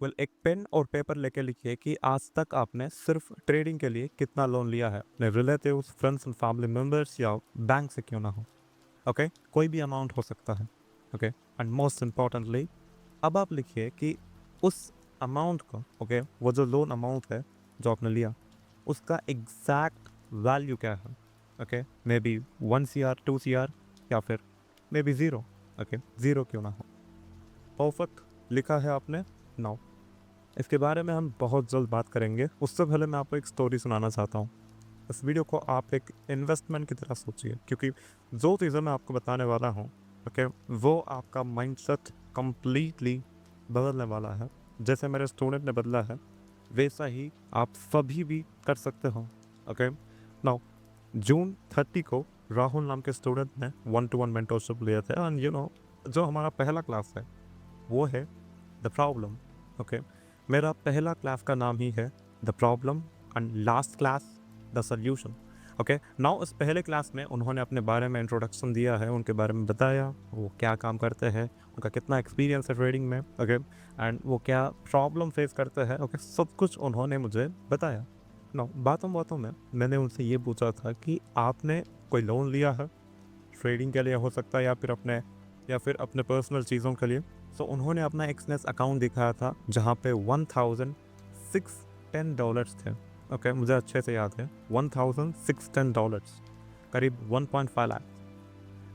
Well एक pen और paper लेके लिखिए कि आज तक आपने सिर्फ ट्रेडिंग के लिए कितना लोन लिया है, अपने relatives, friends and family members या बैंक से क्यों ना हो। ओके, कोई भी अमाउंट हो सकता है। ओके, एंड मोस्ट इम्पॉर्टेंटली अब आप लिखिए कि उस अमाउंट को, ओके, वो जो लोन अमाउंट है जो आपने लिया, उसका एग्जैक्ट वैल्यू क्या है। Okay, may be 1 CR 2 CR या फिर may be zero. Okay, zero क्यों ना हो। परफेक्ट लिखा है आपने। नाउ इसके बारे में हम बहुत जल्द बात करेंगे, उससे पहले मैं आपको एक स्टोरी सुनाना चाहता हूँ। इस वीडियो को आप एक इन्वेस्टमेंट की तरह सोचिए, क्योंकि जो चीज़ें मैं आपको बताने वाला हूँ, ओके, वो आपका माइंडसेट कंप्लीटली बदलने वाला है। जैसे मेरे स्टूडेंट ने बदला है, वैसा ही आप सभी भी कर सकते हो। ओके, नाउ जून 30 को राहुल नाम के स्टूडेंट ने 1-to-1 मेंटोरशिप लिया था, एंड जो हमारा पहला क्लास है वो है द प्रॉब्लम। ओके, मेरा पहला क्लास का नाम ही है the problem, and last class the solution. Okay, now इस पहले क्लास में उन्होंने अपने बारे में इंट्रोडक्शन दिया है, उनके बारे में बताया वो क्या काम करते हैं, उनका कितना एक्सपीरियंस है ट्रेडिंग में। ओके, एंड वो क्या प्रॉब्लम फेस करते हैं। ओके, सब कुछ उन्होंने मुझे बताया। नाउ बातों बातों में मैंने उनसे ये पूछा था कि आपने कोई लोन लिया है, ट्रेडिंग के लिए हो सकता है या फिर अपने पर्सनल चीज़ों के लिए। सो उन्होंने अपना एक्सनेस अकाउंट दिखाया था जहाँ पे $1,610 थे। ओके, मुझे अच्छे से याद है, $1,610, करीब 1.5 लाख।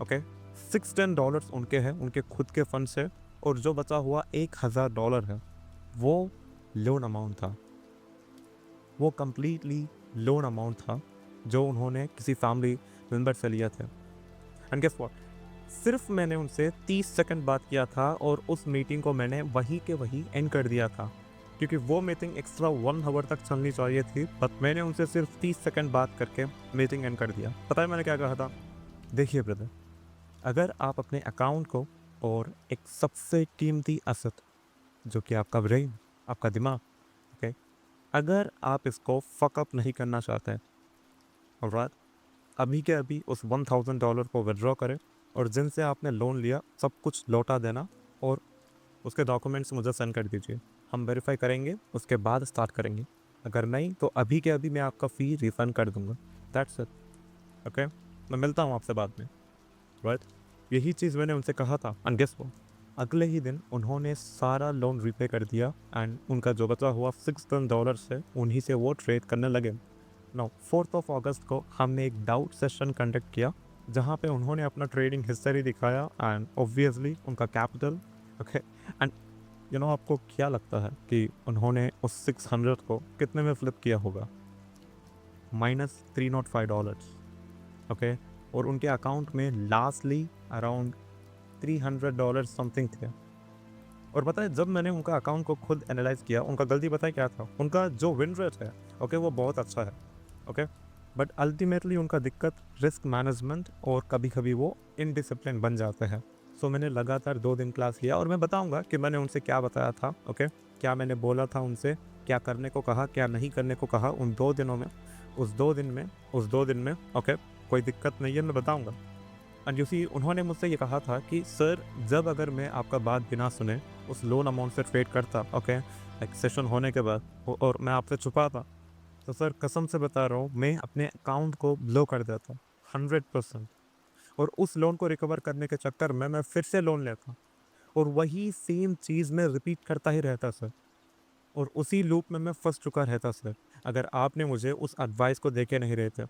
ओके, $610 उनके हैं, उनके खुद के फंड से, और जो बचा हुआ $1,000 है वो लोन अमाउंट था। वो कंप्लीटली लोन अमाउंट था जो उन्होंने किसी फैमिली मेम्बर से लिया था। एंड गेस व्हाट, सिर्फ मैंने उनसे 30 सेकंड बात किया था और उस मीटिंग को मैंने वहीं के वहीं एंड कर दिया था, क्योंकि वो मीटिंग एक्स्ट्रा 1 आवर तक चलनी चाहिए थी, बट मैंने उनसे सिर्फ 30 सेकंड बात करके मीटिंग एंड कर दिया। पता है मैंने क्या कहा था? देखिए ब्रदर, अगर आप अपने अकाउंट को और एक सबसे कीमती असत जो कि आपका ब्रेन, आपका दिमाग, ओके, अगर आप इसको फकअप नहीं करना चाहते हैं, ऑलराइट, अभी के अभी उस $1,000 को विड्रॉ करें और जिनसे आपने लोन लिया सब कुछ लौटा देना, और उसके डॉक्यूमेंट्स मुझे सेंड कर दीजिए। हम वेरीफाई करेंगे, उसके बाद स्टार्ट करेंगे। अगर नहीं तो अभी के अभी मैं आपका फ़ी रिफ़ंड कर दूंगा। That's it. ओके, मैं मिलता हूँ आपसे बाद में। राइट, यही चीज़ मैंने उनसे कहा था, एंड गेस व्हाट, अगले ही दिन उन्होंने सारा लोन रीपे कर दिया, एंड उनका जो बचा हुआ $6 है उन्हीं से वो ट्रेड करने लगे। नाउ 4 अगस्त को हमने एक डाउट सेशन कंडक्ट किया जहाँ पे उन्होंने अपना ट्रेडिंग हिस्ट्री दिखाया एंड ऑब्वियसली उनका कैपिटल। ओके, एंड आपको क्या लगता है कि उन्होंने उस 600 को कितने में फ्लिप किया होगा? -$305। ओके, और उनके अकाउंट में लास्टली अराउंड $300 समथिंग थे। और पता है, जब मैंने उनका अकाउंट को खुद एनालाइज किया, उनका गलती पता है क्या था? उनका जो विन रेट है, ओके, वो बहुत अच्छा है। ओके, बट अल्टीमेटली उनका दिक्कत रिस्क मैनेजमेंट, और कभी कभी वो इनडिसिप्लिन बन जाते हैं। सो मैंने लगातार 2 दिन क्लास लिया, और मैं बताऊंगा कि मैंने उनसे क्या बताया था। ओके, क्या मैंने बोला था उनसे, क्या करने को कहा, क्या नहीं करने को कहा उन 2 दिनों में, उस 2 दिन में। ओके, कोई दिक्कत नहीं है, मैं बताऊंगा। एंड उन्होंने मुझसे ये कहा था कि सर, जब अगर मैं आपका बात बिना सुने उस लोन अमाउंट से ट्रेड करता, ओके, एक सेशन होने के बाद, और मैं आपसे छुपाता, तो सर कसम से बता रहा हूँ, मैं अपने अकाउंट को ब्लो कर देता 100%। और उस लोन को रिकवर करने के चक्कर में मैं फिर से लोन लेता, और वही सेम चीज़ मैं रिपीट करता ही रहता सर, और उसी लूप में मैं फंस चुका रहता सर, अगर आपने मुझे उस एडवाइस को देके नहीं रहते।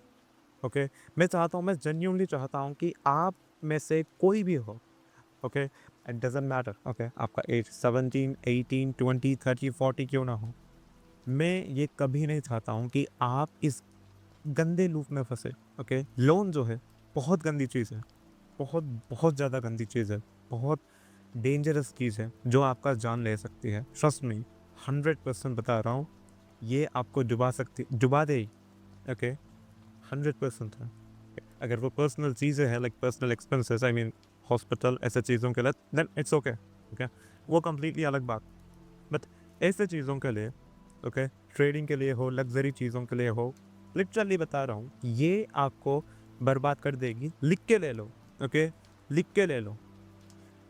ओके, मैं चाहता हूँ, मैं जेन्युइनली चाहता हूँ कि आप में से कोई भी हो, okay, it doesn't matter, okay, आपका एज 17, 18, 20, 30, 40 क्यों ना हो, मैं ये कभी नहीं चाहता हूँ कि आप इस गंदे लूप में फंसे। ओके, लोन जो है बहुत गंदी चीज़ है, बहुत बहुत ज़्यादा गंदी चीज़ है, बहुत डेंजरस चीज़ है जो आपका जान ले सकती है। ट्रस्ट मी, 100% बता रहा हूँ, ये आपको डुबा दे। ओके, 100% है। अगर वो पर्सनल चीज़ें हैं, like personal expenses, I mean hospital, ऐसे चीज़ों के लिए, देन इट्स ओके। ओके, वो कंप्लीटली अलग बात। बट ऐसे चीज़ों के लिए, ओके, ट्रेडिंग के लिए हो, लग्जरी चीज़ों के लिए हो, लिटरली बता रहा हूँ, ये आपको बर्बाद कर देगी। लिख के ले लो। ओके, लिख के ले लो।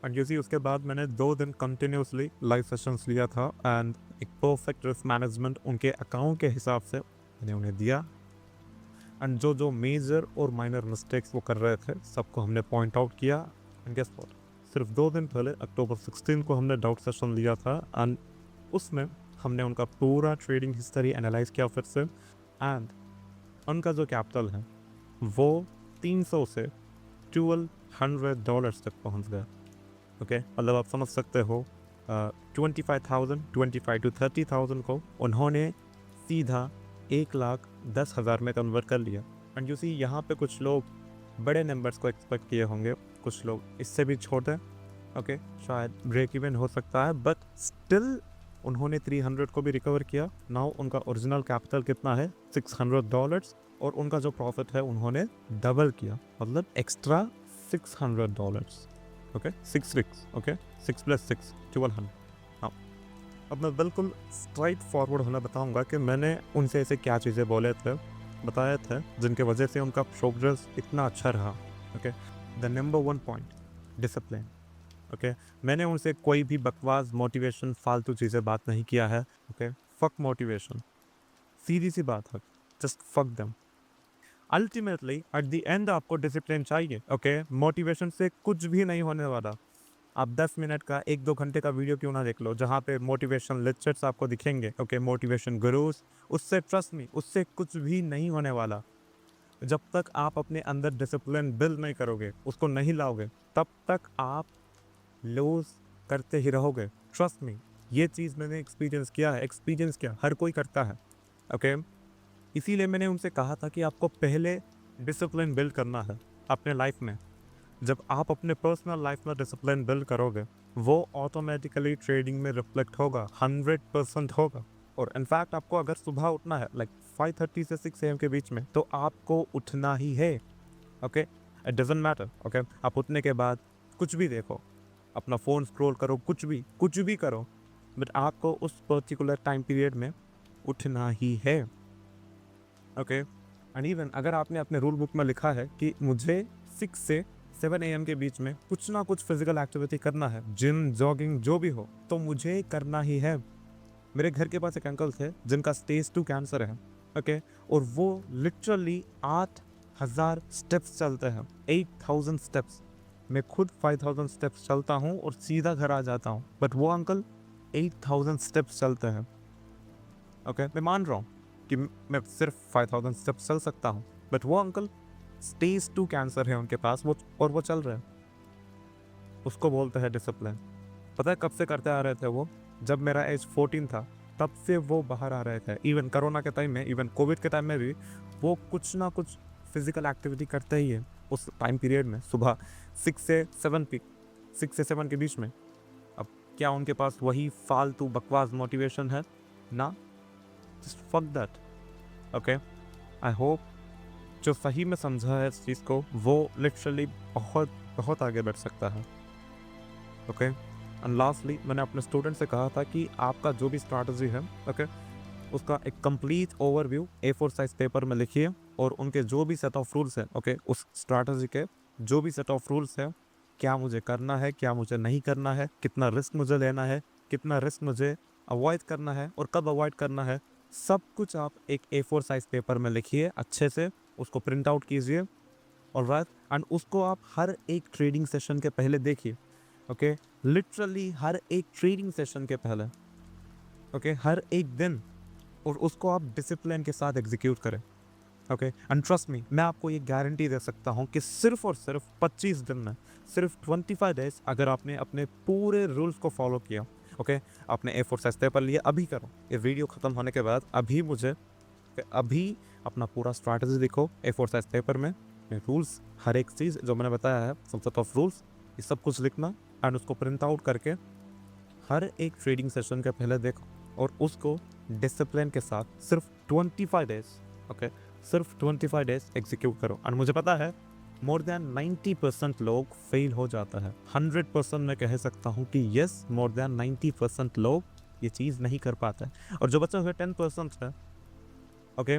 एंड यू सी उसके बाद मैंने 2 दिन कंटिन्यूसली लाइव सेशंस लिया था एंड एक परफेक्ट रिस्क मैनेजमेंट उनके अकाउंट के हिसाब से मैंने उन्हें दिया। एंड जो जो मेजर और माइनर मिस्टेक्स वो कर रहे थे सबको हमने पॉइंट आउट किया। एंड गेस व्हाट, सिर्फ 2 दिन पहले अक्टूबर 16 को हमने डाउट सेशन लिया था एंड उसमें हमने उनका पूरा ट्रेडिंग हिस्ट्री एनालाइज किया फिर से। एंड उनका जो कैपिटल है वो 300 से $1200 तक पहुंच गया। ओके, मतलब आप समझ सकते हो 25 to 30,000 को उन्होंने सीधा 1,10,000 में कन्वर्ट कर लिया। एंड यू सी यहाँ पे कुछ लोग बड़े नंबर्स को एक्सपेक्ट किए होंगे, कुछ लोग इससे भी छोटे। ओके, शायद ब्रेक इवन हो सकता है, बट स्टिल उन्होंने 300 को भी रिकवर किया। नाउ उनका ओरिजिनल कैपिटल कितना है, $600, और उनका जो प्रॉफिट है उन्होंने डबल किया, मतलब एक्स्ट्रा $600। Okay, 6 tricks. ओके, 6 + 6 1200। हाँ, अब मैं बिल्कुल स्ट्राइट फॉरवर्ड होना बताऊंगा कि मैंने उनसे ऐसे क्या चीज़ें बताए थे जिनके वजह से उनका प्रोग्रेस इतना अच्छा रहा। Okay, the number 1 point, discipline. Okay, मैंने उनसे कोई भी बकवास मोटिवेशन फालतू चीज़ें बात नहीं किया है। ओके, फक मोटिवेशन, सीधी सी बात है, just fuck them. Ultimately at the end आपको डिसिप्लिन चाहिए। ओके, मोटिवेशन से कुछ भी नहीं होने वाला। आप 10 मिनट का 1-2 घंटे का वीडियो क्यों ना देख लो जहाँ पे मोटिवेशन लेक्चर्स आपको दिखेंगे। ओके, मोटिवेशन गुरुज, उससे ट्रस्ट मी, उससे कुछ भी नहीं होने वाला। जब तक आप अपने अंदर डिसिप्लिन बिल्ड नहीं करोगे, उसको नहीं लाओगे, तब तक आप लूज करते ही रहोगे। ट्रस्ट मी, ये चीज़ मैंने एक्सपीरियंस किया है। एक्सपीरियंस क्या, हर कोई करता है। ओके, इसीलिए मैंने उनसे कहा था कि आपको पहले डिसिप्लिन बिल्ड करना है अपने लाइफ में। जब आप अपने पर्सनल लाइफ में डिसिप्लिन बिल्ड करोगे, वो ऑटोमेटिकली ट्रेडिंग में रिफ्लेक्ट होगा, 100% होगा। और इनफैक्ट आपको अगर सुबह उठना है लाइक 5:30 से 6 AM के बीच में, तो आपको उठना ही है। Okay, it doesn't matter. Okay, आप उठने के बाद कुछ भी देखो, अपना फ़ोन स्क्रॉल करो, कुछ भी करो, बट आपको उस पर्टिकुलर टाइम पीरियड में उठना ही है। ओके, एंड इवन अगर आपने अपने रूल बुक में लिखा है कि मुझे 6 से 7 AM के बीच में कुछ ना कुछ फिजिकल एक्टिविटी करना है, जिम, जॉगिंग, जो भी हो, तो मुझे करना ही है। मेरे घर के पास एक अंकल थे जिनका स्टेज 2 कैंसर है। ओके, और वो लिटरली 8,000 स्टेप्स चलते हैं, 8,000 स्टेप्स। मैं खुद 5,000 स्टेप्स चलता हूँ और सीधा घर आ जाता हूँ, बट वो अंकल 8,000 स्टेप्स चलते हैं। ओके, मैं मान रहा हूँ कि मैं सिर्फ 5,000 स्टेप्स चल सकता हूँ, बट वो अंकल स्टेज 2 कैंसर है उनके पास, वो चल रहे हैं। उसको बोलते हैं डिसिप्लिन। पता है कब से करते आ रहे थे वो? जब मेरा एज 14 था, तब से वो बाहर आ रहे थे। इवन कोरोना के टाइम में, इवन कोविड के टाइम में भी वो कुछ ना कुछ फिजिकल एक्टिविटी करते ही है उस टाइम पीरियड में, सुबह 6 से 7 के बीच में। अब क्या उनके पास वही फालतू बकवास मोटिवेशन है? ना, just fuck that. Okay, I hope जो सही में समझा है इस चीज़ को, वो लिटरली बहुत बहुत आगे बढ़ सकता है। ओके, एंड लास्टली मैंने अपने स्टूडेंट से कहा था कि आपका जो भी स्ट्रैटेजी है, ओके, उसका एक complete overview A4 size paper में लिखिए, और उनके जो भी सेट ऑफ रूल्स हैं, ओके, उस स्ट्रैटेजी के जो भी सेट ऑफ रूल्स हैं, क्या मुझे करना है, क्या मुझे नहीं करना है, कितना रिस्क मुझे लेना है, कितना रिस्क मुझे अवॉइड करना है और कब अवॉइड करना है, सब कुछ आप एक A4 साइज पेपर में लिखिए, अच्छे से उसको प्रिंट आउट कीजिए, और राइट, एंड उसको आप हर एक ट्रेडिंग सेशन के पहले देखिए। ओके, लिटरली हर एक ट्रेडिंग सेशन के पहले, ओके, हर एक दिन, और उसको आप डिसिप्लिन के साथ एग्जीक्यूट करें। ओके, एंड ट्रस्ट मी, मैं आपको ये गारंटी दे सकता हूँ कि सिर्फ और सिर्फ 25 दिन में, सिर्फ 25 डेज, अगर आपने अपने पूरे रूल्स को फॉलो किया, ओके, आपने A4 साइज पेपर लिया, अभी करो, ये वीडियो ख़त्म होने के बाद अभी अपना पूरा स्ट्रैटेजी लिखो A4 साइज पेपर में, रूल्स, हर एक चीज़ जो मैंने बताया है, सब सेट ऑफ रूल्स, ये सब कुछ लिखना, एंड उसको प्रिंट आउट करके हर एक ट्रेडिंग सेशन के पहले देखो, और उसको डिसिप्लिन के साथ सिर्फ 25 डेज, ओके, सिर्फ 25 डेज एग्जीक्यूट करो। और मुझे पता है मोर देन 90% लोग फेल हो जाता है। 100% मैं कह सकता हूँ कि यस, मोर देन 90% लोग ये चीज़ नहीं कर पाते हैं। और जो बचे हुए 10% है, ओके,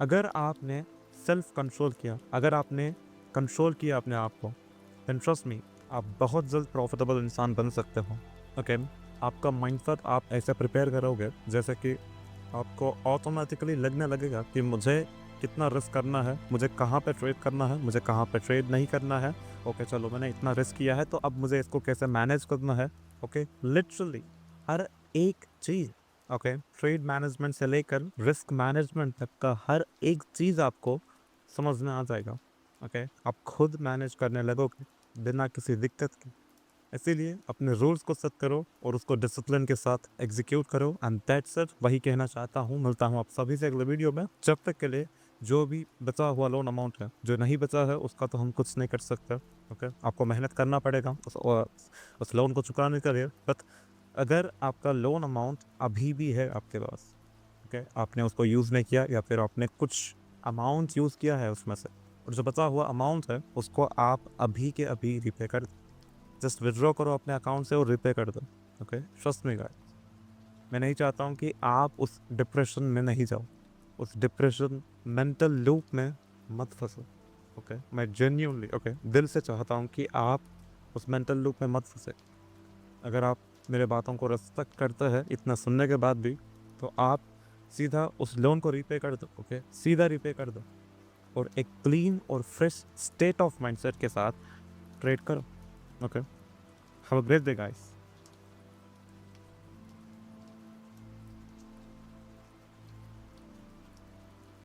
अगर आपने सेल्फ कंट्रोल किया, अगर आपने कंट्रोल किया अपने आप को, देन ट्रस्ट मी, आप बहुत जल्द प्रॉफिटेबल इंसान बन सकते हो। ओके, आपका माइंडसेट आप ऐसे प्रिपेयर करोगे जैसे कि आपको ऑटोमेटिकली लगने लगेगा कि मुझे कितना रिस्क करना है, मुझे कहाँ पे ट्रेड करना है, मुझे कहाँ पे ट्रेड नहीं करना है। ओके चलो, मैंने इतना रिस्क किया है तो अब मुझे इसको कैसे मैनेज करना है। ओके, लिटरली हर एक चीज़, ओके, ट्रेड मैनेजमेंट से लेकर रिस्क मैनेजमेंट तक का हर एक चीज़ आपको समझ में आ जाएगा। ओके, आप खुद मैनेज करने लगोगे बिना किसी दिक्कत के। इसीलिए अपने रूल्स को सेट करो और उसको डिसिप्लिन के साथ एग्जीक्यूट करो, एंड दैट्स इट। वही कहना चाहता हूँ। मिलता हूँ आप सभी से अगले वीडियो में। जब तक के लिए जो भी बचा हुआ लोन अमाउंट है, जो नहीं बचा है उसका तो हम कुछ नहीं कर सकते। ओके, आपको मेहनत करना पड़ेगा उस लोन को चुकाने के लिए। बट अगर आपका लोन अमाउंट अभी भी है आपके पास, ओके, आपने उसको यूज़ नहीं किया या फिर आपने कुछ अमाउंट यूज़ किया है उसमें से, और जो बचा हुआ अमाउंट है उसको आप अभी के अभी रिपे कर, जस्ट विड्रॉ करो अपने अकाउंट से और रिपे कर दो। ओके, ट्रस्ट मी गाइस, मैं नहीं चाहता हूँ कि आप उस डिप्रेशन में नहीं जाओ, उस डिप्रेशन मेंटल लूप में मत फंसो। ओके, मैं जेन्यूनली, ओके, दिल से चाहता हूँ कि आप उस मेंटल लूप में मत फंसे। अगर आप मेरे बातों को रिस्पेक्ट करते हैं इतना सुनने के बाद भी, तो आप सीधा उस लोन को रिपे कर दो। ओके, सीधा रिपे कर दो और एक क्लीन और फ्रेश स्टेट ऑफ माइंडसेट के साथ ट्रेड करो। Okay, have a great day guys.